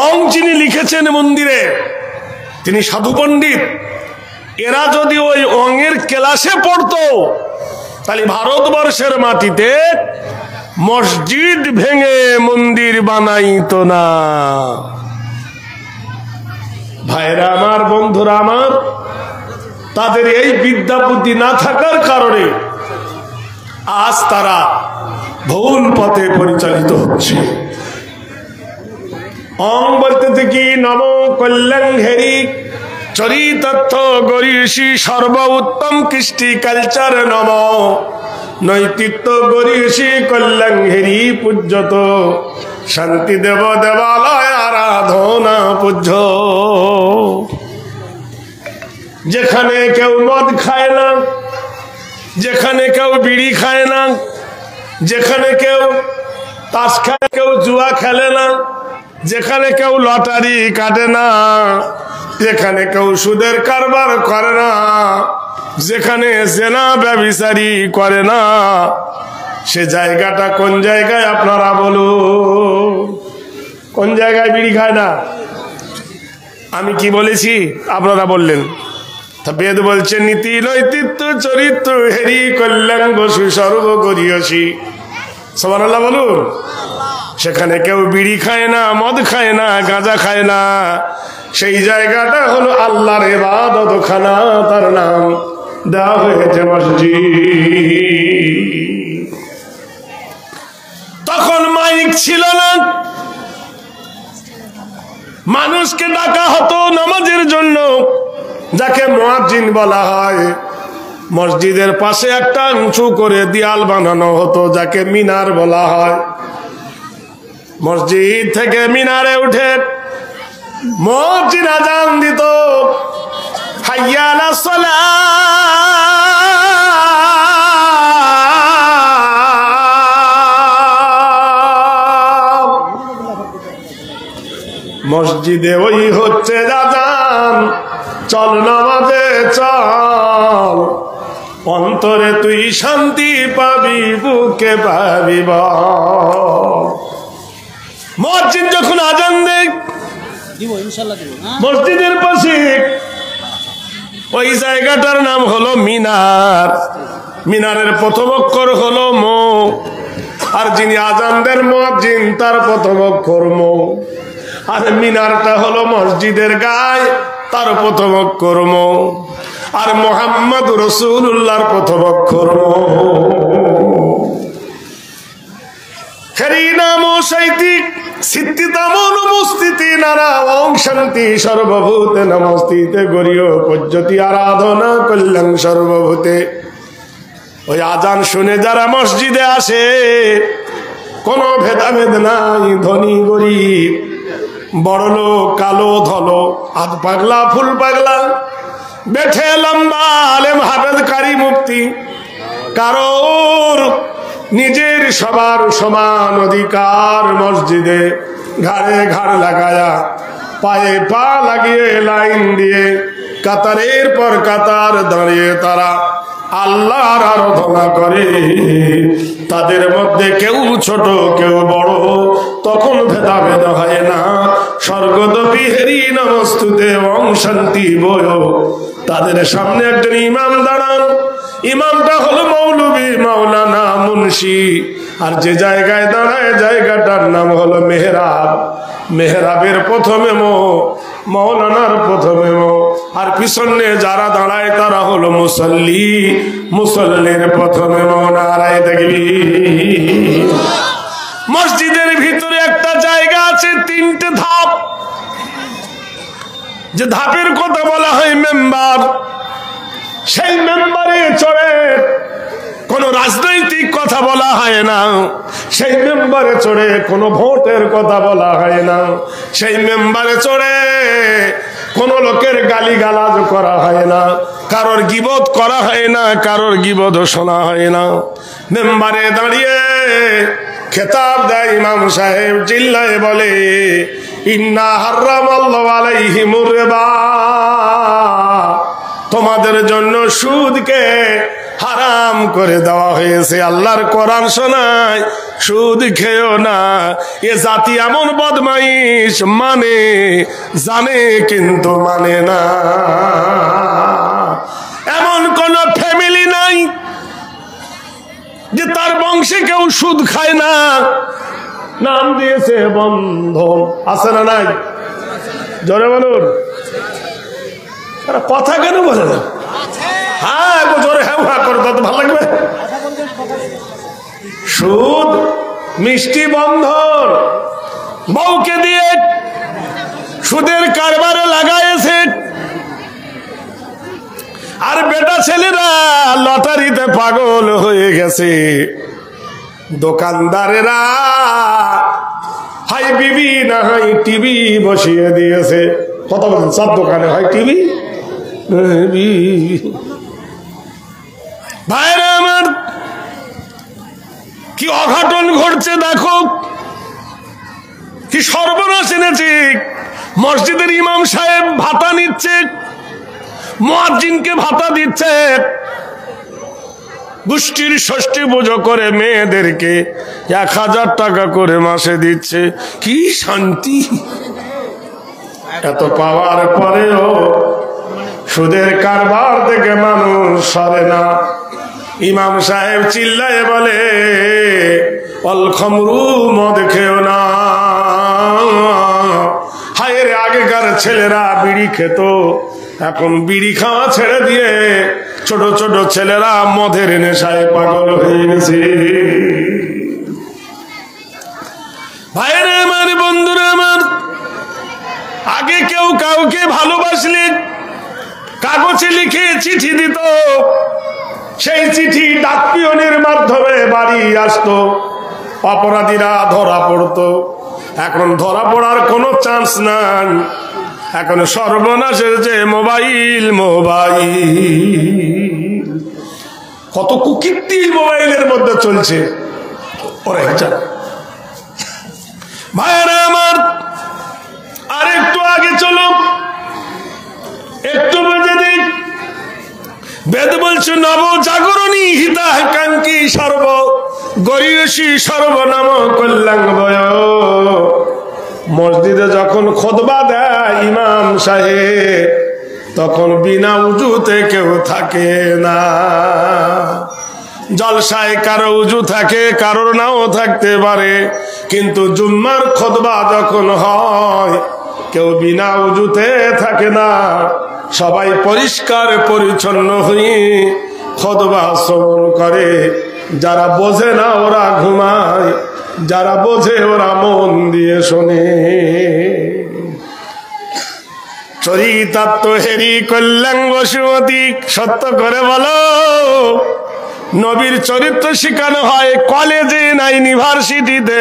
অং যিনি লিখেছেন মন্দিরে তিনি সাধু পণ্ডিত। এরা যদি ওই অঙ্গের ক্লাসে পড়তো তাহলে ভারতবর্ষের মাটিতে মসজিদ ভেঙে মন্দির বানাইতো না। ভাইরা আমার, বন্ধুরা আমার, তাদের এই বিদ্যা বুদ্ধি না থাকার কারণে আজ তারা ভুল পথে পরিচালিত হচ্ছে। অং বলতে থেকে নম কল্যাণ হেরি চরিতার্থ গরিষি সর্ব উত্তম কৃষ্টি কালচার নম নৈতিত্ব গরিষি কল্যাণ হেরি পূজ্যত শান্তি দেব দেবালয় আরাধনা পূজ্য। যেখানে কেউ মদ খায় না, যেখানে কেউ বিড়ি খায় না, যেখানে কেউ তাস খায়, কেউ জুয়া খেলে না, যেখানে কেউ লটারি কাটে না, যেখানে কেউ সুদের কারবার করে না, যেখানে জেনা ব্যভিচারী করে না, সে জায়গাটা কোন জায়গায় আপনারা বলুন? কোন জায়গায় বিড়ি খায় না? আমি কি বলেছি আপনারা বললেন? তা বেদ বলছে নীতি নৈতিত্ব চরিত্র হেরি কল্যাণ বসু সর্ব করিয়সী। সুবহানাল্লাহ বলুন। সেখানে কেউ বিড়ি খায় না, মদ খায় না, গাঁজা খায় না, সেই জায়গাটা হলো আল্লাহর ইবাদতখানা, তার নাম দেওয়া হয়েছে মসজিদ। তখন মাইক ছিল না, মানুষকে ডাকা হতো নামাজের জন্য, যাকে মুয়াজ্জিন বলা হয়। মসজিদের পাশে একটা উঁচু করে দেয়াল বানানো হতো, যাকে মিনার বলা হয়। মসজিদ থেকে মিনারে উঠে মুয়াজ্জিন আযান দিত, হাইয়া আলাস সালাহ। মসজিদে ওই হচ্ছে আযান, চল নামাজে চল, অন্তরে তুই শান্তি পাবি, বুকে পাবি বল। মুয়াজ্জিন যখন আযান দেয় মসজিদের পাশে, ওই জায়গাটার নাম হলো মিনার। মিনারের প্রথম অক্ষর হলো মো, আর যিনি আযান দেন মুয়াজ্জিন, তার প্রথম অক্ষর মো। আর মিনারটা হলো মসজিদের গায়ে, তার প্রথম অক্ষর মো। আর মুহাম্মদ রাসূলুল্লাহর প্রথম অক্ষর মো। হেরি নাম শৈতিক সিদ্ধিতম নমস্তিতি নানা ওং শান্তি সর্বভূতে নমস্তিতে গরিয় পজ্জতি আরাধনা কল্যাণ সর্বভূতে। ওই আজান শুনে যারা মসজিদে আসে, কোনো ভেদাভেদ নাই, ধনী গরিব, বড় লোক, কালো ধলো, হাত পাগলা ফুল পাগলা, বেঠে লম্বা, আলেম হাফেজ কারি মুফতি, কারোর নিজের সবার সমান অধিকার। মসজিদে ঘাড়ে ঘাড় লাগায়া, পায়ে পা লাগিয়ে, লাইন দিয়ে কাতারের পর কাতার দাঁড়িয়ে তারা আল্লাহর আরাধনা করে। তাদের মধ্যে কেউ ছোট কেউ বড়, তখন ভেদাভেদ হয় না। স্বর্গদপি হেরি নমস্তুতে ওং শান্তি বয়। তাদের সামনে একজন ইমাম দাঁড়ান, ইমামটা হলো মৌলবী, মাওলানা, মুন্সি। আর যে জায়গায় দাঁড়ায় জায়গাটার নাম হলো মেহরাব। মেহরাবের প্রথমে মো, মাওলানার প্রথমে মো। আর পিছনে যারা দাঁড়ায় তারা হলো মুসল্লি, মুসল্লির প্রথমে মো। নারায়ে তাকবীর। মসজিদের ভিতরে একটা জায়গা আছে, 3টে ধাপ। যে ধাপের কথা বলা হয় মেম্বার। সেই মেম্বারে চড়ে কোন রাজনৈতিক কথা বলা হয় না, সেই মেম্বারে চড়ে কোন ভোটের কথা বলা হয় না, সেই মেম্বারে চড়ে কোন লোকের গালিগালাজ করা হয় না, কারোর গীবত করা হয় না, কারোর গীবত শোনা হয় না। মেম্বারে দাঁড়িয়ে খেতাব দেয় ইমাম সাহেব, চিল্লায় বলে ইন্না হারামাল্লাহু আলাইহিমুর রিবা। তোমাদের জন্য সুদকে হারাম করে দেওয়া হয়েছে। আল্লাহর কোরআন শোনায় সুদ খেও না। এ জাতি এমন বদমাইশ, মানে জানে কিন্তু মানে না। এমন কোন ফ্যামিলি নাই যে তার বংশে কেউ সুদ খায় না, নাম দিয়েছে বন্ধন। আছে না নাই? জোরে বলুন। কথা কেন বলে না? হ্যাঁ জোরে হ্যাঁ হ্যাঁ করে তো ভালো লাগবে। সুদ, মিষ্টি বন্ধন, বউকে দিয়ে সুদের কারবারে লাগাইছে। আর বেটা ছেলেরা লটারিতে পাগল হয়ে গেছে। দোকানদারেরা হাই বিবি না হাই টিভি বসিয়ে দিয়েছে। কথা বলছেন, সব দোকানে হয় টিভি। ভাইরা আমার, কি অঘটন ঘটছে দেখো, কি সর্বনাশ এনেছে। মসজিদের ইমাম সাহেব ভাতা নিচ্ছে, মুয়াজ্জিনকে ভাতা দিচ্ছে, গোষ্ঠীর ষষ্ঠী পুজো করে মেয়েদেরকে 1000 টাকা করে মাসে দিচ্ছে। কি শান্তি! এত পাওয়ার পরেও সুদের কারবার থেকে মানুষ সরে না। ইমাম সাহেব চিল্লায় বলে, অল খামরু, মদ খেও না। হায়ের আগেকার ছেলেরা বিড়ি খেত, এখন বিড়ি খাওয়া ছেড়ে দিয়ে ছোট ছোট ছেলেরা মদের নেশায় পাগল হয়ে গেছে। ভাইরা আমার, বন্ধুরা আমার, আগে কেউ কাউকে ভালোবাসলে কাগজে লিখে চিঠি দিত, সেই চিঠি ডাক পিয়নের মাধ্যমে বাড়ি আসতো, অপরাধীরা ধরা পড়তো। এখন ধরা পড়ার কোনো চান্স নাই। এখন সর্বনাশের যে মোবাইল, কত কুকীর্তি মোবাইলের মধ্যে চলছে। ভাইরা আমার, আর একটু আগে চলো, একটু বেঁধে দিই। বেদ বলছে, নব জাগরণী হিতাকাঙ্ক্ষী সর্ব গরিয়সী সর্বনাম কল্যাণ বয়। মসজিদে যখন খুতবা দেয় ইমাম সাহেব, তখন বিনা উজুতে কেউ থাকে না। জলসায় কারো উজু থাকে, কারোর নাও থাকতে পারে, কিন্তু জুম্মার খুতবা যখন হয় কেউ বিনা উজুতে থাকে না। সবাই পরিষ্কার পরিচ্ছন্ন হয়ে খুতবা শ্রবণ করে। যারা বোঝে না ওরা ঘুমায়, যারা বোঝে ওরা মন দিয়ে শোনে। চরিতার্থ হেরি কল্যাণ বসুমতী, সত্য করে বলো, নবীর চরিত্র শিখানো হয় কলেজে, না ইউনিভার্সিটিতে,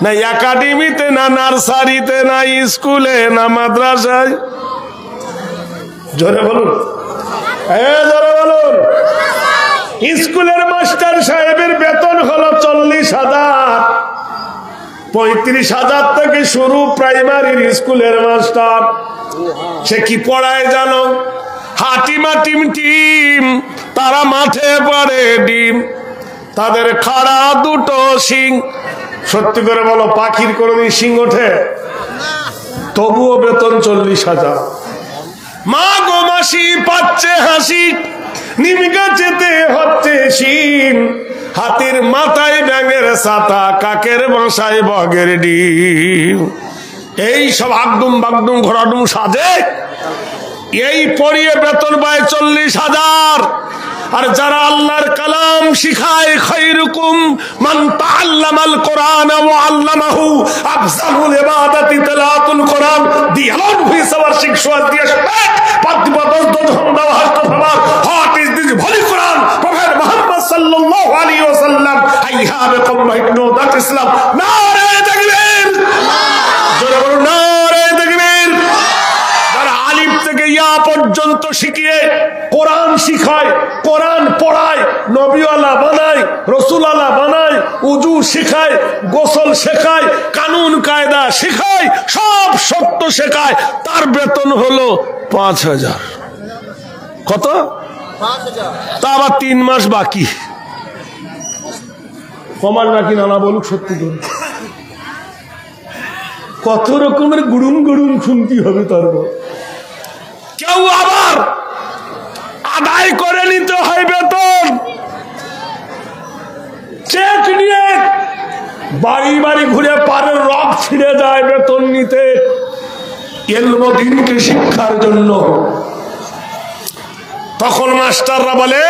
না একাডেমিতে, না নার্সারিতে, না স্কুলে, না মাদ্রাসায়? জোরে বলুন, জোরে বলুন। স্কুলের মাস্টার সাহেবের বেতন হলো 40,000, 35,000 থেকে শুরু প্রাইমারির স্কুলের মাস্টার। সে কি পড়ায় জানো? হাটিমা টিম টিম, তারা মাঠে পড়ে ডিম, তাদের খাড়া দুটো শিং। সত্যি করে বলো, পাখির কোনদিন শিং ওঠে? তবুও বেতন 40,000। মা গো মাসি পাচ্ছে হাসি, নিম গাছেতে হচ্ছে শিম, হাতির মাথায় ব্যাঙের ছাতা, কাকের বাসায় বগের ডিম। এই সব আগডুম বাগডুম ঘোড়াডুম সাজে, এই পড়িয়ে বেতন পায় 40,000। আর যারা আল্লাহর কালাম শিখায়, খায়রুকুম মান তাআল্লামাল কোরআন ওয়া আল্লামাহু, আফজালুল ইবাদাতি তিলাওয়াতুল কোরআন। দি alone who is our successor, the respect but the brothers whom thou hast covered, what is this holy Quran? Prophet Muhammad sallallahu alaihi wasallam, I have come to know that Islam. Nare takbir, জোরে বলুন, নারে তাকবীর। যারা আলিফ থেকে ইয়া পর্যন্ত শিখিয়ে কোরআন শিখায়, কোরআন পড়ায়, নবীওয়ালা বানায়, রসুলালা বানায়, উজু শেখায়, গোসল শেখায়, কানুন কায়দা শেখায়, সব সত্য শেখায়, তার বেতন হলো 5,000। কত? 5,000। তা আবার 3 মাস বাকি। কমাল নাকি নানা বলুক, সত্যি করে কত রকমের গুড়ুম গুড়ুম শুনতে হবে তার। কেউ আবার আদায় করে নিতে হয় বেতন, চেক নিয়ে বাড়ি বাড়ি ঘুরে পারের রক ছিঁড়ে যায় বেতন নিতে ইলম দ্বীনকে শিক্ষার জন্য। তখন মাস্টাররা বলে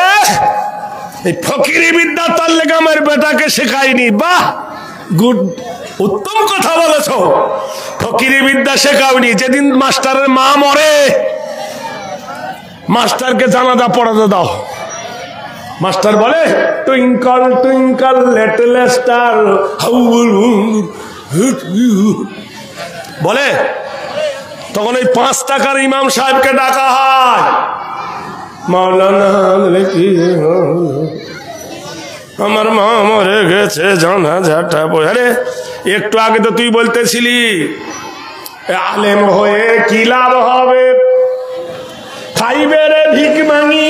এই ফকিরি বিদ্যা তার লেগে আমার বেটাকে শেখায়নি। বাহ, গুড, উত্তম কথা বলেছো, ফকিরি বিদ্যা শেখাওনি। যেদিন মাস্টারের মা মরে মাস্টারকে জানাজা পড়াতে দাও। মাস্টার বলে twinkle twinkle little star how বলে, তখন ওই 5 টাকার ইমাম সাহেবকে ডাকা হয়। মাওলানা আমার মা মরে গেছে, জানাজাটা আরে একটু আগে তো তুই বলতেছিলি আলেম হয়ে কি লাভ হবে, খাইবে রে ভিক মাঙি,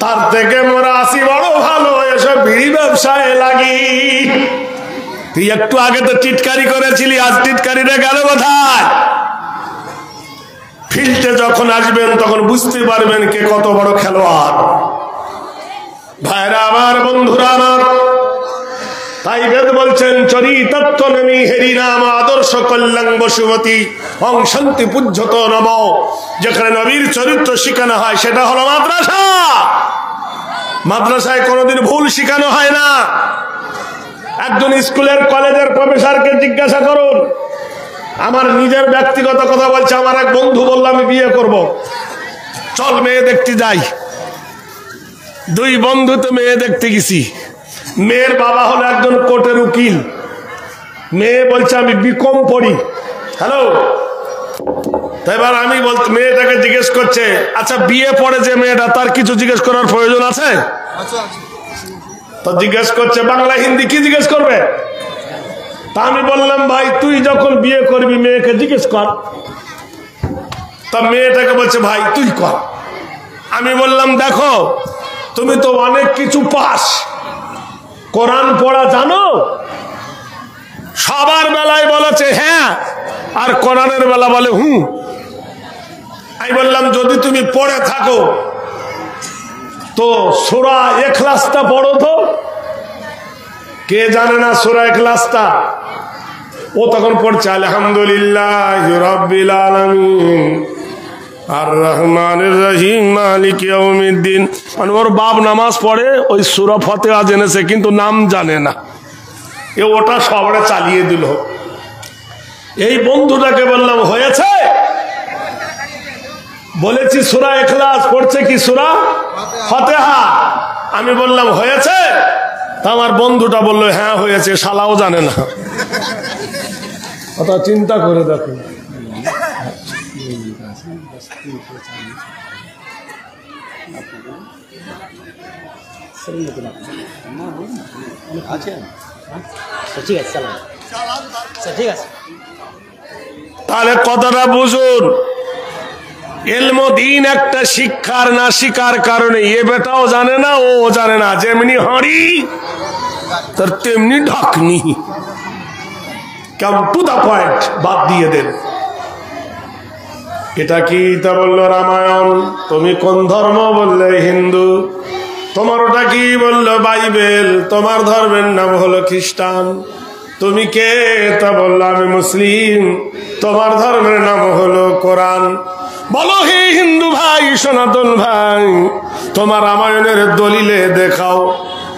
তার থেকে মোরা আসি বড় ভালো এসব বিড়ি ব্যবসায় লাগি। তুই একটু আগে তো টিটকারি করেছিলি, আজ টিটকারিটা গেল কোথায়? ফিল্ডে যখন আসবেন তখন বুঝতে পারবেন কে কত বড় খেলোয়াড়। ভাইরা আমার, বন্ধুরা আমার, তাই বেদ বলছেন চরিতত্ব নেমি হেরি নাম আদর্শ কল্যাণ বসুমতী অং শান্তি পূজ্যত নম। যেখানে নবীর চরিত্র শিখানো হয় সেটা হলো মাদ্রাসা। মাদ্রাসায় কোনোদিন ভুল শিখানো হয় না। একজন স্কুলের কলেজের প্রফেসরকে জিজ্ঞাসা করুন, আমার নিজের ব্যক্তিগত কথা বলছে, আমার এক বন্ধু বলল আমি বিয়ে করব, চল মেয়ে দেখতে যাই। 2 বন্ধু তো মেয়ে দেখতে গেছি। মেয়ের বাবা হলো একজন কোর্টের উকিল, মেয়ে বলছে আমি বিকম পড়ি। হ্যালো, তাই এবার আমি বলতে মেয়েটাকে জিজ্ঞেস করছে, আচ্ছা বিয়ে পড়ে যে মেয়েটা, তার কিছু জিজ্ঞেস করার প্রয়োজন আছে? তো জিজ্ঞেস করছে বাংলা হিন্দি কি জিজ্ঞেস করবে? তা আমি বললাম ভাই তুই যখন বিয়ে করবি মেয়েকে জিজ্ঞেস কর। তা মেয়েটাকে বলছে ভাই তুই কর। আমি বললাম দেখো তুমি তো অনেক কিছু পাস, কোরআন পড়া জানো? সবার বেলায় বলেছে হ্যাঁ, আর কোরআনের বেলা বলে হুম। আমি বললাম যদি তুমি পড়ে থাকো তো সূরা ইখলাসটা পড়ো তো। কে জানে না সূরা ইখলাসটা? ও তখন পড়ছে আলহামদুলিল্লাহি রাব্বিল আলামিন আর রহমানির রহিম মালিক ইয়াউমিদ্দিন। মানে ওর বাপ নামাজ পড়ে, ওই সূরা ফাতিহা জেনেছে কিন্তু নাম জানে না, এ ওটা সবরে চালিয়ে দিল। এই বন্ধুটাকে বললাম হয়েছে? বলেছি সূরা ইখলাস, পড়ছে কি সূরা ফাতিহা। আমি বললাম হয়েছে? তা আমার বন্ধুটা বলল হ্যাঁ হয়েছে, শালাও জানে না। কথা চিন্তা করে দেখো। তাহলে কথাটা বুঝুন, ইলম দ্বীন একটা শিক্ষার না শিকার কারণে এ বেটাও জানে না ও জানে না। যেমনি হাঁড়ি তার তেমনি ঢাকনি। কাম টু দা পয়েন্ট, বাদ দিয়ে দেন। এটা কি? তা বললো রামায়ণ। তুমি কোন ধর্ম? বললে হিন্দু। তোমার ওটা কি? বললো বাইবেল। তোমার ধর্মের নাম হলো খ্রিস্টান। তুমি কে? তা বললো আমি মুসলিম। তোমার ধর্মের নাম হলো কোরআন। বলো হে হিন্দু ভাই, সনাতন ভাই, তোমার রামায়ণের দলিলে দেখাও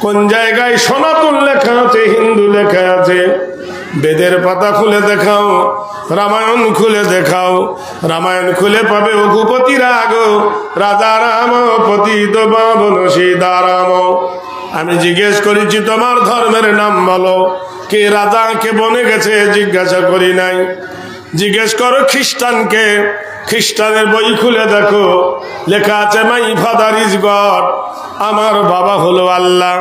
কোন জায়গায় সনাতন লেখা আছে, হিন্দু লেখা আছে। বেদের পাতা খুলে দেখাও, রামায়ণ খুলে দেখাও। রামায়ণ খুলে পাবে রঘুপতি রাগ রাজা রাম পতিত পাবন সীতারাম। আমি জিজ্ঞেস করেছি তোমার ধর্মের নাম বলো। কে রাজা কে বনে গেছে জিজ্ঞাসা করি নাই। জিজ্ঞেস করো খ্রিস্টানকে, খ্রিস্টানের বই খুলে দেখো, লেখা আছে মাই ফাদার ইজ গড, আমার বাবা হলো আল্লাহ।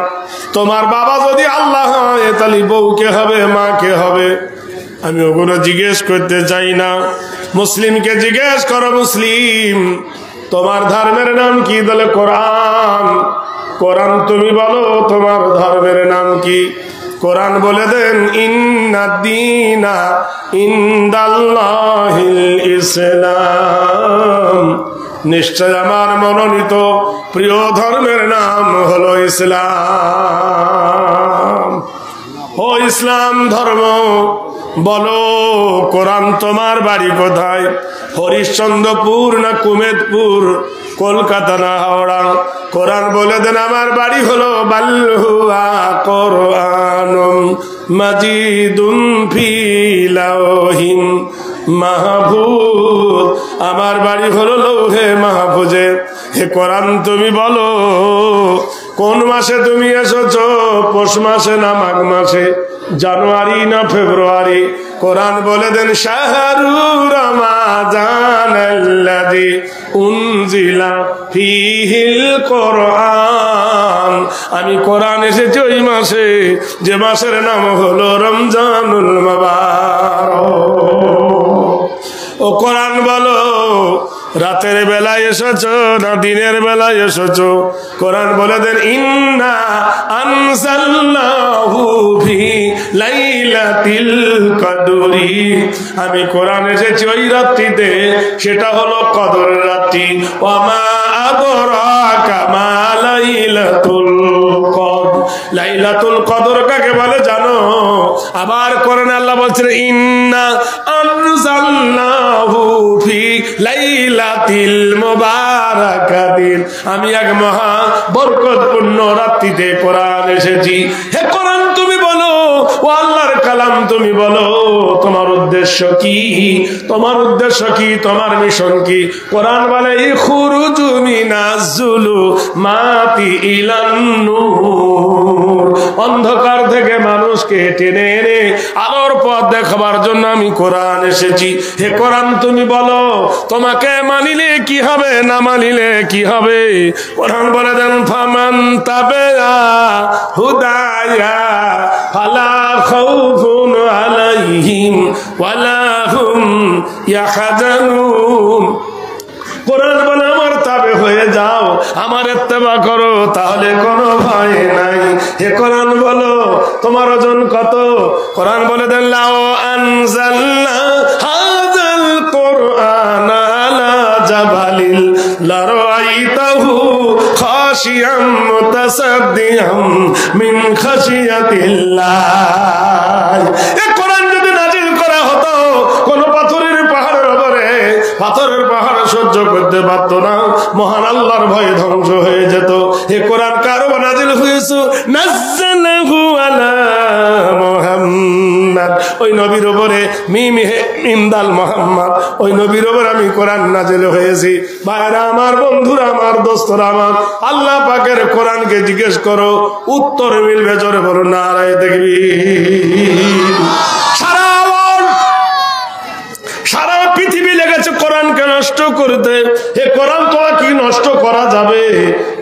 তোমার বাবা যদি আল্লাহ হয় তাহলে বউ কে হবে, মা কে হবে? আমি ওগুলো জিজ্ঞেস করতে চাই না। মুসলিমকে জিজ্ঞেস করো, মুসলিম তোমার ধর্মের নাম কি? বলে কোরআন। কোরআন তুমি বলো তোমার ধর্মের নাম কি? কোরআন বলে দেন ইন্নাদ-দীনা ইনদাল্লাহিল ইসলাম, নিশ্চয় আমার মনোনীত প্রিয় ধর্মের নাম হলো ইসলাম। ও ইসলাম ধর্ম বলো, কোরআন তোমার বাড়ি কোথায়? হরিশ্চন্দ্রপুর না কুমেদপুর, কলকাতা না হাওড়া? কোরআন বলে দেন আমার বাড়ি হলো বাল্হুয়া কোরআনুম মাজিদুম ফি লাওহিন মাহফুজ, আমার বাড়ি হলো লৌহে মাহফুজে। হে কোরআন তুমি বলো কোন মাসে তুমি এসেছো? পৌষ মাসে না মাঘ মাসে? জানুয়ারি না ফেব্রুয়ারি? কোরআন বলে দেন শাহরু রমাদানাল্লাযী উনজিলা ফীহিল কোরআন, আমি কোরআন এসেছি ওই মাসে যে মাসের নাম হলো রমজানুল মুবারক। ও কোরআন বলো রাতের বেলায় এসেছো না দিনের বেলায় এসেছো? কোরআন বলে দেন ইন্না আনজালনাহু ফি লাইলাতিল কদরি, আমি কোরআন এসেছি ওই রাত্রিতে, সেটা হলো কদর রাত্রি। ওয়া মা আদরাকা মা লাইলাতুল কদর, লাইলাতুল কদর কাকে বলে জানো? আবার কোরআনে আল্লাহ বলছেন ইন্না আনজালনাহু ফি লাইলাতিল মুবারাকাতিন, আমি এক মহা বরকতপূর্ণ রাত্রিতে কোরআন এসেছি। হে কোরআন তুমি বলো, ও আল্লাহর কালাম তুমি বলো তোমার উদ্দেশ্য কি? তোমার উদ্দেশ্য কি? তোমার মিশন কি? কোরআন বলে ইখরুজু মিনাজ যুলুমাতি ইলান নূর, অন্ধকার থেকে মানুষকে টেনে এনে আলোর পথ দেখাবার জন্য আমি কোরআন এসেছি। হে কোরআন তুমি বলো তোমাকে মানিলে কি হবে, না মানিলে কি হবে? কোরআন বলে দেন ফামান তাবিআ হুদায়া ফালা খাউফুন আলাইহিম ওয়ালা হুম ইয়াহজানুন, কোরআন বলে আমার তাবে হয়ে যাও, আমার ইত্তেবা করো, তাহলে কোনো ভয় নাই। হে কোরআন বলো তোমার ওজন কত? কোরআন বলে দেন লাও আনজালনা হাযাল কোরআন আলা জাবালিল লারাইতাহু খাশিয়াম মুতাসাদ্দিয়াম মিন খাশিয়াতিল্লাহ। এই কোরআন যদি নাজিল করা হতো কোন পাথরের পাহাড়ের উপরে, পাথরের পাহাড় সহ্য করতে পারতো না, মহান আল্লাহর ভয়ে ধ্বংস হয়ে যেত। হে কোরআন কার উপর নাজিল হয়েছে? নাযালাহু আলা মুহাম্মদ, ওই নবীর উপরে মিম দাল মুহাম্মদ, ওই নবীর উপর আমি কোরআন নাজিল হয়েছি। ভাইরা আমার, বন্ধুরা আমার, দোস্তরা আমার, আল্লাহ পাকের কোরআনকে জিজ্ঞেস করো, উত্তর মিলবে। জোরে বলো নারায়ে তাকবীর। সারা পৃথিবী লেগেছে কোরআনকে নষ্ট করতে। হে কোরআন তোমার কি নষ্ট করা যাবে?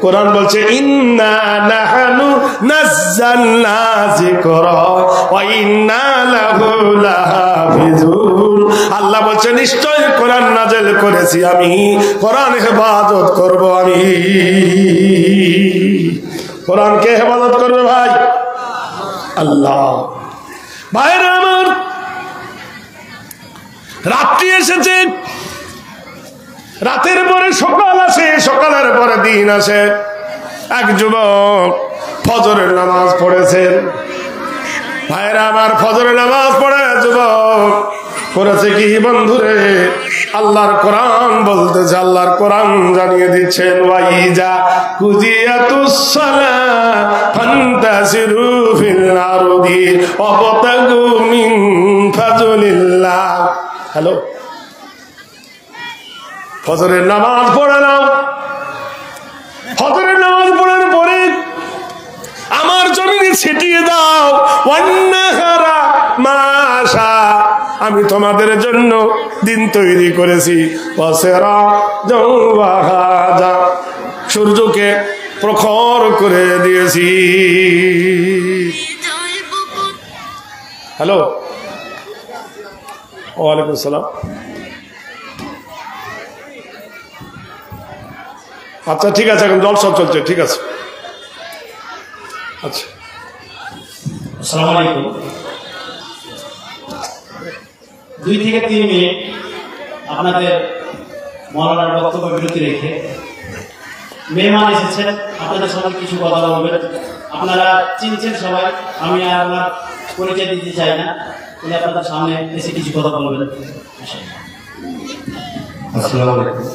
কোরআন বলছে ইন্না নাহনু নাযালনা যিকরা ওয়া ইন্না লাহু লাহাফিজুন, আল্লাহ বলছে নিশ্চয় কোরআন নাযিল করেছি আমি, কোরআন হেফাজত করব আমি। কোরআনকে হেফাজত করবে ভাই আল্লাহ। ভাইরা আমার, রাত্রি এসেছে, রাতের পরে সকাল আসে, সকালের পরে দিন আসে। এক যুবক ফজরের নামাজ পড়েছেন। ভাইরা আমার, ফজরের নামাজ পড়ে যুবক করেছে কি বন্ধুরে? আল্লাহর কোরআন বলতেছে, আল্লাহর কোরআন জানিয়ে দিচ্ছেন ওয়াইজা কুজিয়াতুস সালাহ ফান্তাসিরু ফিল আরদি ওয়াবতাগু মিন ফাজলিল্লাহ। হ্যালো, ফজরের নামাজ পড়ে নাও। ফজরের নামাজ পড়ার পরে আমার জমিনে ছিটিয়ে দাও ওয়ান্নাহারা মাশা, আমি তোমাদের জন্য দিন তৈরি করেছি। সূর্যকে প্রখর করে দিয়েছি। হ্যালো, ওয়ালাইকুম আসসালাম। আচ্ছা ঠিক আছে, এখন জলসা চলছে, ঠিক আছে। আচ্ছা, আসসালামু আলাইকুম। 2 থেকে 3 মিনিট আপনাদের মৌলানার বক্তব্য বিরতি রেখে মেহমান এসেছেন, আপনাদের সঙ্গে কিছু কথা বলবেন। আপনারা চিনছেন সবাই, আমি আর আপনার পরিচয় দিতে চাই না, তিনি আপনাদের সামনে এসে কিছু কথা বলবেন। আসসালামু আলাইকুম।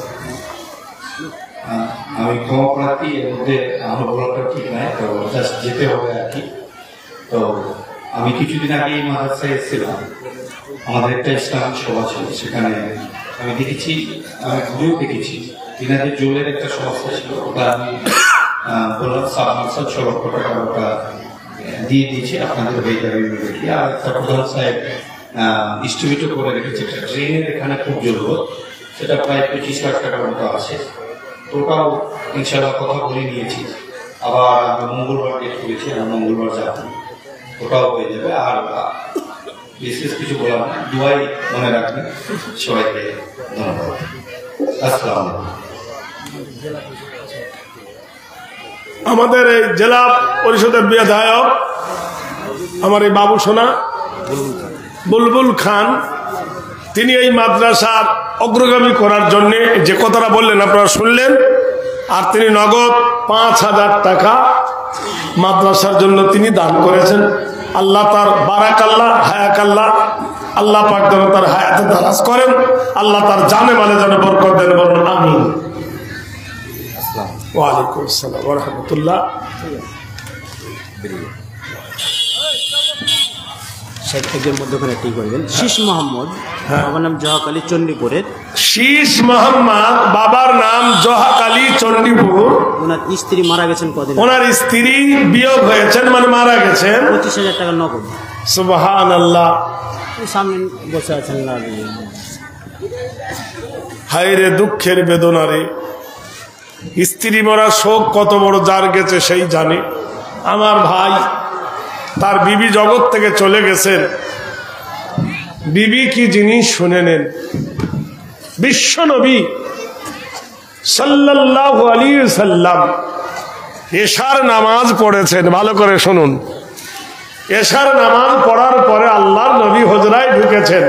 আমি ক্ষমা প্রার্থী, এর মধ্যে আমার বলাটা ঠিক নাই, তো জাস্ট যেতে হবে আর কি। তো আমি কিছুদিন আগে এই মাদ্রাসায় এসেছিলাম, আমাদের একটা ইসলামিক সভা ছিল, সেখানে আমি দেখেছি, আমি ঘুরেও দেখেছি দিনাজের জোলের একটা সমস্যা ছিল, ওটা আমি বললাম সাবমার্সাল 6 লক্ষ টাকা ওটা দিয়ে দিয়েছি আপনাদের হয়ে যাবে ইমিডিয়েটলি। আর একটা প্রধান সাহেব ডিস্ট্রিবিউট করে রেখেছে একটা ট্রেনের এখানে খুব জরুরত, সেটা প্রায় 25 লাখ টাকার মতো আছে। ওটাও ইনশাআল্লাহ কথা বলে নিয়েছি। আবার আমরা মঙ্গলবার ডেট করেছি, আমরা মঙ্গলবার যাব, ওটাও হয়ে যাবে। আর বিশেষ কিছু বলার না, দুয়াই মনে রাখবেন। সবাইকে ধন্যবাদ। আসসালামু আলাইকুম। আমাদের এই জেলা পরিষদের বিধায়ক আমার এই বাবু সোনা বুলবুল খান, তিনি এই মাদ্রাসার অগ্রগামী করার জন্য যে কথাটা বললেন আপনারা শুনলেন, আর তিনি নগদ 5,000 টাকা মাদ্রাসার জন্য তিনি দান করেছেন। আল্লাহ তার বারাকাল্লাহ হায়াকাল্লাহ, আল্লাহ পাক যেন তার হায়াতে দারাজ করেন, আল্লাহ তার জানে মালে যেন বরকত দেন, বলুন আমিন। ওয়ালাইকুম আসসালাম ওয়া রাহমাতুল্লাহ। শীষ মোহাম্মদ, বাবার নাম জহাক আলী চণ্ডীপুরের। শীষ মোহাম্মদ, বাবার নাম জহাক আলী চণ্ডীপুর। ওনার স্ত্রী মারা গেছেন কদিন, ওনার স্ত্রী বিয়োগ হয়েছেন, মানে মারা গেছেন। 25,000 টাকা নগদ। সুবহানাল্লাহ। সামনে বসে আছেন না, হায় রে দুঃখের বেদনা রে, স্ত্রী মরা শোক কত বড় যার গেছে সেই জানে। আমার ভাই তার বিবি জগৎ থেকে চলে গেছেন। বিবি কি জিনিস শুনে নেন। বিশ্ব নবী সাল্লাল্লাহু আলাইহি সাল্লাম এশার নামাজ পড়েছেন, ভালো করে শুনুন। এশার নামাজ পড়ার পরে আল্লাহর নবী হুজরায় ঢুকেছেন।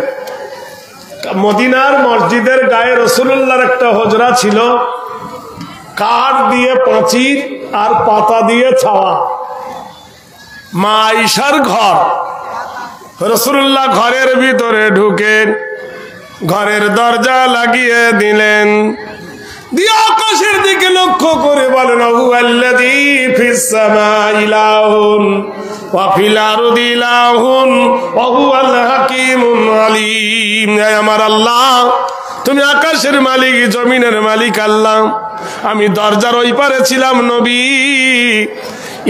মদিনার মসজিদের গায়ে রাসূলুল্লাহর একটা হুজরা ছিল, কাঠ দিয়ে পাঁচির আর পাতা দিয়ে ছাওয়া। মা আয়েশার ঘর। রাসূলুল্লাহ ঘরের ভিতরে ঢুকেন, ঘরের দরজা লাগিয়ে দিলেন, দিয়ে আকাশের দিকে লক্ষ্য করে বলেন হুয়াল্লাযী ফিস সামাই ইলাহুন ওয়া ফিল আরদি ইলাহুন ওয়া হুয়াল হাকীমুল আলীম। আমার আল্লাহ, তুমি আকাশের মালিক, জমিনের মালিক আল্লাহ। আমি দরজার ওই পারে ছিলাম নবী,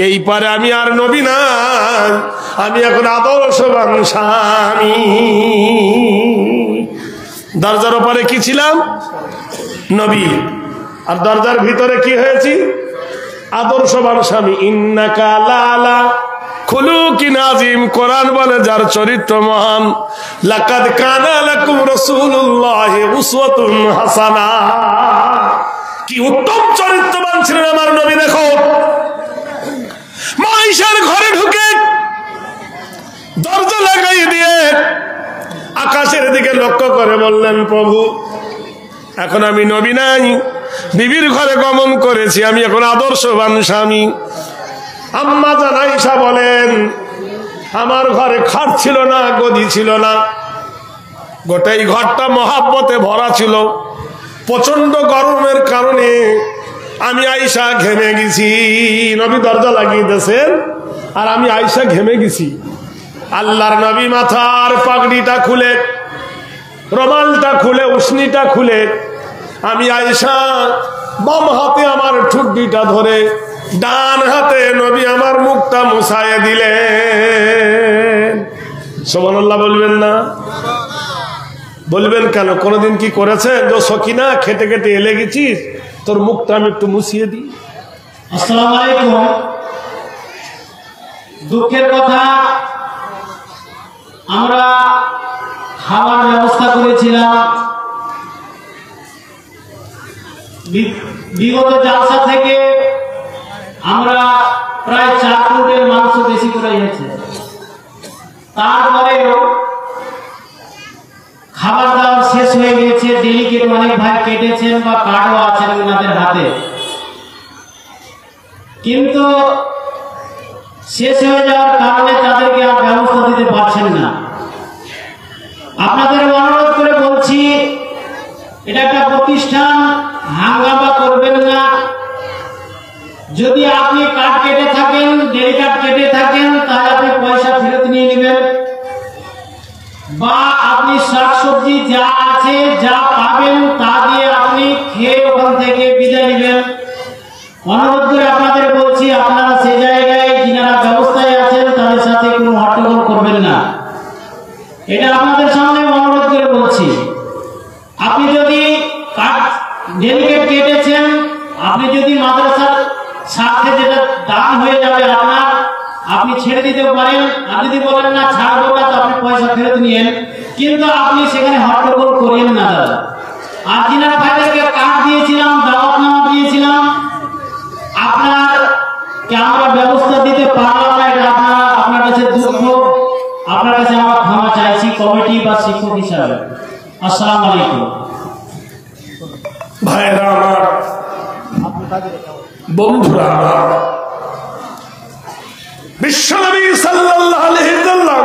এই পারে আমি আর নবী না, আমি এখন আদর্শবান স্বামী। দরজার ওপারে কি ছিলাম? নবী। আর দরজার ভিতরে কি হয়েছি? আদর্শবান স্বামী। ইন্নাকা লালা খুলুকিন আযীম। কোরআন বলে যার চরিত্র মহান। লাকাদ কানা লাকুম রাসূলুল্লাহি উসওয়াতুন হাসানা। কি উত্তম চরিত্রবান ছিলেন আমার নবী। দেখো, মাইশার ঘরে ঢুকে দরজা লাগাই দিয়ে আকাশের দিকে লক্ষ্য করে বললেন, প্রভু এখন আমি নবী নাই, বিবির ঘরে গমন করেছি, আমি এখন আদর্শবান স্বামী। আম্মা জান আয়েশা বলেন, আমার ঘরে খাট ছিল না, গদি ছিল না, গোটাই ঘরটা মহাব্বতে ভরা ছিল। প্রচন্ড গরমের কারণে আমি আয়েশা ঘেমে গেছি। নবী দরজা লাগিয়ে দিয়েছেন আর আমি আয়েশা ঘেমে গেছি। আল্লাহর নবী মাথার পাগড়িটা খুলে, রুমালটা খুলে, উশনিটা খুলে, আমি আয়েশা বাম হাতে আমার ঠুড্ডিটা ধরে, ডান হাতে নবী আমার মুখটা মুছায়ে দিলেন। সুবহানাল্লাহ বলবেন না? বলবেন কেন? কোনদিন কি করেছেন যে সকিনা খেতে খেতে এলে গেছিস, তোর মুখটা আমি একটু মুছিয়ে দিই? আসসালামু আলাইকুম। দুঃখের কথা, আমরা খাওয়ার ব্যবস্থা করেছিলাম। বিগত জালসা থেকে আমরা প্রায় 4 কুইন্টাল মাংস বেশি করে এনেছে। তারপরেও খাবার দাবার শেষ হয়ে গেছে, ডেলিকেট অনেক ভাই কেটেছেন বা কার্ডও আছেন ওনাদের হাতে, কিন্তু শেষ হয়ে যাওয়ার কারণে তাদেরকে আর ব্যবস্থা দিতে পারছেন না। আপনাদের অনুরোধ করে বলছি, এটা একটা প্রতিষ্ঠান, হাঙ্গামা করবেন না। যদি আপনি কার্ড কেটে থাকেন, ডেলি কার্ড কেটে থাকেন, তাহলে আপনি পয়সা ফেরত নিয়ে নেবেন, বা আপনি শাকসবজি যা আছে যা পাবেন তা দিয়ে আপনি খেয়ে ওখান থেকে বিদায় নেবেন। অনুরোধ করে আপনাদের বলছি, আপনারা সেই জায়গায় যিনারা ব্যবস্থায় আছেন তাদের সাথে কোনো হট্টগোল করবেন না। এটা আপনাদের সামনে অনুরোধ করে বলছি। আপনি যদি ডেলিকেট কেটেছেন, আপনি যদি মাদ্রাসার স্বার্থে যেটা দান হয়ে যাবে আপনার, আপনি ছেড়ে দিতে পারেন। আর যদি বলেন না ছাড়বো না, তো আপনি পয়সা ফেরত নিয়েন, কিন্তু আপনি সেখানে হট্টগোল করেন না দাদা। আর যিনারা ভাইদেরকে কার্ড দিয়েছিলাম, দাওয়াতনামা দিয়েছিলাম, আপনারকে আমরা ব্যবস্থা দিতে পারলাম না, এটা আপনার কাছে দুঃখ, আপনার কাছে আমরা ক্ষমা চাইছি কমিটি বা শিক্ষক হিসাবে। আসসালামু আলাইকুম। ভাইরা আমার, বন্ধুরা আমার, বিশ্বনবী সাল্লাল্লাহু আলাইহি ওয়াসাল্লাম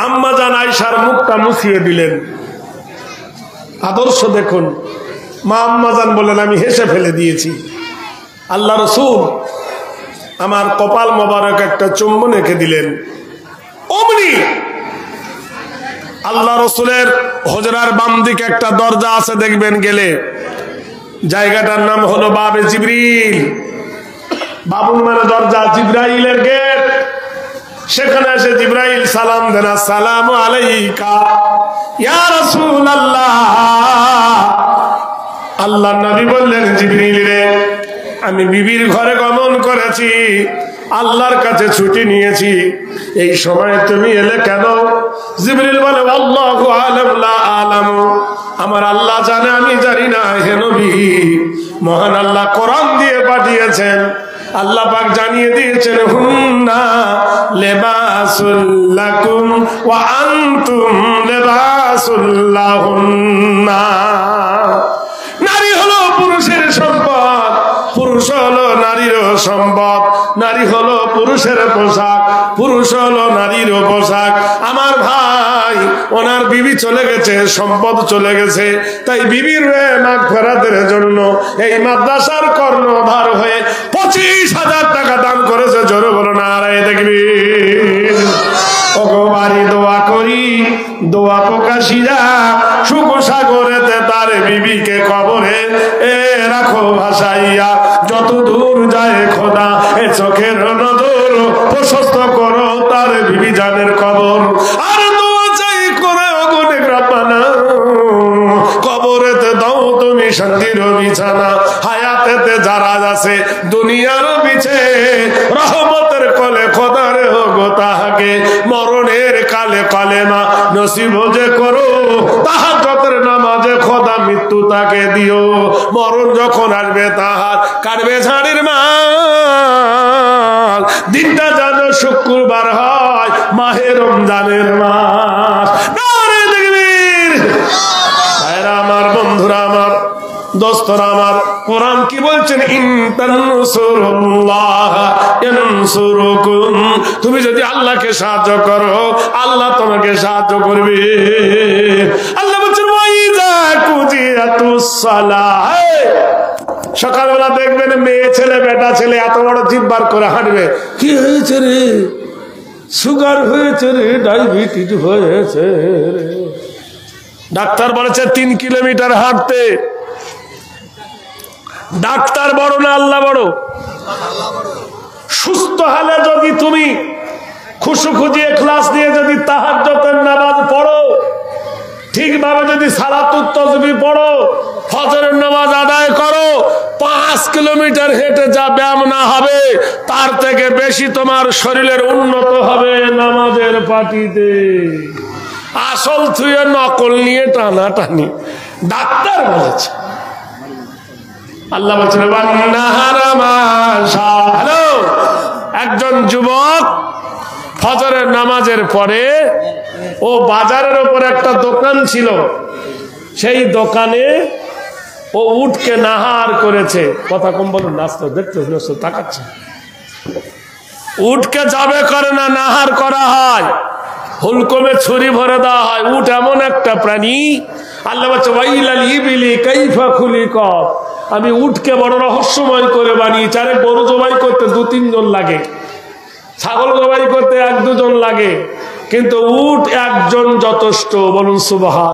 আম্মা জান আয়েশার মুখটা মুছিয়ে দিলেন। আদর্শ দেখুন, মা আম্মা জান বলেন আমি হেসে ফেলে দিয়েছি। আল্লাহ রাসূল আমার কপাল মোবারক একটা চুম্বন এঁকে দিলেন। অমনি আল্লাহ রাসূলের হুজরার বাম দিকে একটা দরজা আছে, দেখবেন গেলে, জায়গাটার নাম হলো বাবে জিবরিল। বাবুল মানে দরজা, জিবরাইলের গেট। সেখানে এসে জিবরাইল সালাম দেন, আসসালামু আলাইকা ইয়া রাসূলুল্লাহ। আল্লাহর নবী বললেন, জিবরিল রে, আমি বিবির ঘরে গমন করেছি, আল্লাহর কাছে ছুটি নিয়েছি, এই সময় তুমি এলে কেন? জিবরিল বলে, আল্লাহু আ'লাম লা আ'লামু, আমার আল্লাহ জানে, আমি জানি না। হে নবী, মহান আল্লাহ কোরআন দিয়ে পাঠিয়েছেন, আল্লাহ পাক জানিয়ে দিয়েছেন, হুন্না লিবাসুল লাকুম ওয়া আনতুম লিবাসুল লাহুন্না। নারী হলো পুরুষের সম্পদ, পুরুষ হলো নারীর সম্পদ, নারী হলো পুরুষের পোশাক, পুরুষ হলো নারীর পোশাক। আমার ভাই, ওনার বিবি চলে গেছে, সম্পদ চলে গেছে, তাই বিবির মাগফিরাতের জন্য এই মাদ্রাসার কর্ণধার হয়ে 25,000 টাকা দান করেছে। জোরে বলো নারায়ে তাকবীর। ওগো বাড়ি দোয়া করি, দোয়া প্রকাশিয়া সুখ সাগরেতে তার বিবিকে কবরে রাখো ভাসাইয়া, যত দূর যায় খোদা এ চোখের নজর প্রশস্ত করো তার বিবি জানের কবর। আর দোয়া চাই করে অগুনে রাব্বানা, কবরেতে দাও তুমি শান্তির বিছানা, হায়াতেতে যারা আছে দুনিয়ার পিছে, রহমতের কোলে খোদার গো তাহাকে, মরণের কালে কালেমা নসিব যে করো, তাহাজ্জুদের নামাজে খোদা মৃত্যু তাকে দিও, মরণ যখন আসবে তাহার কাটবে ঝাড়ির মাল, দিনটা যেন শুক্রবার হয়, মাহে রমজানের মাস। নারে তাকবীর। ভাইরা আমার, বন্ধুরা আমার, দোস্তরা আমার, কোরআন কি বলছেন? ইনতানসুরুল্লাহ ইয়ানসুরুকুম, তুমি যদি আল্লাহকে সাহায্য করো, আল্লাহ তোমাকে সাহায্য করবে। আল্লাহ বলছেন, ওয়াইযা কুজিয়াতুস সালাহ, সকালবেলা দেখবেন মেয়ে ছেলে বেটা ছেলে এত বড় জিভ বার করে হাঁটবে, কি হয়েছে রে? সুগার হয়েছে রে, ডায়াবেটিস হয়েছে রে। ডাক্তার বলেছে 3 কিলোমিটার হাঁটতে। ডাক্তার বড় না আল্লাহ বড়? সুস্থ হলে যদি তুমি খুশুখুজি ইখলাস দিয়ে যদি তাহাজ্জুদের নামাজ পড়ো, ঠিকভাবে যদি সালাতুত তাসবিহ পড়ো, ফজরের নামাজ আদায় করো, 5 কিলোমিটার হেঁটে যা ব্যায়াম না হবে, তার থেকে বেশি তোমার শরীরের উন্নত হবে নামাজের পাটিতে। আসল থুয়ে নকল নিয়ে টানাটানি, ডাক্তার বলেছে। আল্লাহ বলছেন হ্যালো, একজন যুবক ফজরের নামাজের পরে ও বাজারের উপর একটা দোকান ছিল, সেই দোকানে ও উটকে নাহার করেছে। কথা কম বলুন, নাস্তা দেখতে তাকাচ্ছে। উটকে যাবে করে না, নাহার করা হয়, হুলকমে ছুরি ভরে দেওয়া হয়। উট এমন একটা প্রাণী, আল্লাহ বলছে ওয়াইলাল ইবিলি কাইফা খুলিকাত, আমি উটকে বড় রহস্যময় করে বানিয়েছি। আরে গরু জবাই করতে 2-3 জন লাগে, ছাগল জবাই করতে 1-2 জন লাগে, কিন্তু উট একজন যথেষ্ট। বলুন সুবহান।